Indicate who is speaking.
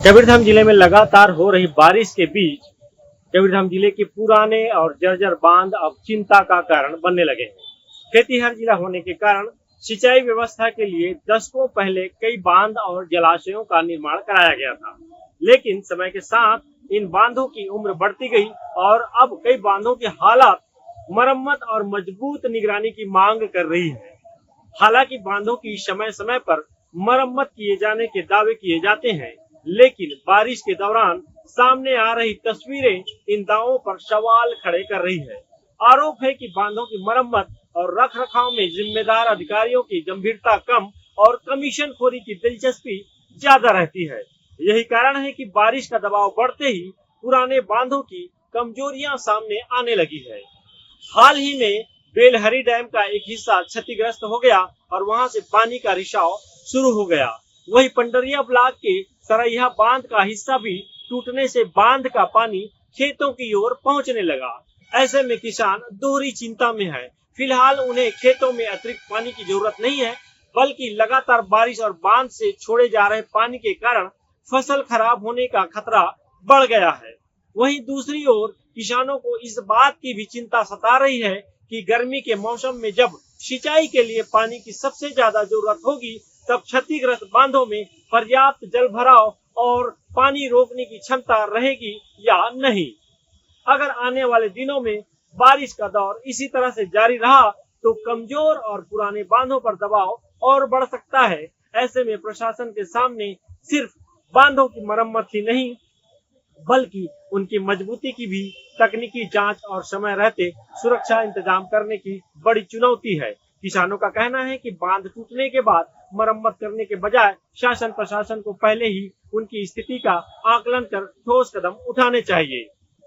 Speaker 1: कबीरधाम जिले में लगातार हो रही बारिश के बीच कबीरधाम जिले के पुराने और जर्जर बांध अब चिंता का कारण बनने लगे हैं। खेतीहर जिला होने के कारण सिंचाई व्यवस्था के लिए दशकों पहले कई बांध और जलाशयों का निर्माण कराया गया था, लेकिन समय के साथ इन बांधों की उम्र बढ़ती गई और अब कई बांधों की हालत मरम्मत और मजबूत निगरानी की मांग कर रही है। हालांकि बांधों की समय समय पर मरम्मत किए जाने के दावे किए जाते हैं, लेकिन बारिश के दौरान सामने आ रही तस्वीरें इन दावों पर सवाल खड़े कर रही है। आरोप है कि बांधों की मरम्मत और रखरखाव में जिम्मेदार अधिकारियों की गंभीरता कम और कमीशन खोरी की दिलचस्पी ज्यादा रहती है। यही कारण है कि बारिश का दबाव बढ़ते ही पुराने बांधों की कमजोरियां सामने आने लगी है। हाल ही में बेलहरी डैम का एक हिस्सा क्षतिग्रस्त हो गया और वहां से पानी का रिसाव शुरू हो गया। वहीं पंडरिया ब्लॉक के सरैया बांध का हिस्सा भी टूटने से बांध का पानी खेतों की ओर पहुंचने लगा। ऐसे में किसान दोहरी चिंता में है। फिलहाल उन्हें खेतों में अतिरिक्त पानी की जरूरत नहीं है, बल्कि लगातार बारिश और बांध से छोड़े जा रहे पानी के कारण फसल खराब होने का खतरा बढ़ गया है। वहीं दूसरी ओर किसानों को इस बात की भी चिंता सता रही है कि गर्मी के मौसम में जब सिंचाई के लिए पानी की सबसे ज्यादा जरूरत होगी, तब क्षतिग्रस्त बांधों में पर्याप्त जल भराव और पानी रोकने की क्षमता रहेगी या नहीं। अगर आने वाले दिनों में बारिश का दौर इसी तरह से जारी रहा तो कमजोर और पुराने बांधों पर दबाव और बढ़ सकता है। ऐसे में प्रशासन के सामने सिर्फ बांधों की मरम्मत ही नहीं, बल्कि उनकी मजबूती की भी तकनीकी जांच और समय रहते सुरक्षा इंतजाम करने की बड़ी चुनौती है। किसानों का कहना है कि बांध टूटने के बाद मरम्मत करने के बजाय शासन प्रशासन को पहले ही उनकी स्थिति का आकलन कर ठोस कदम उठाने चाहिए।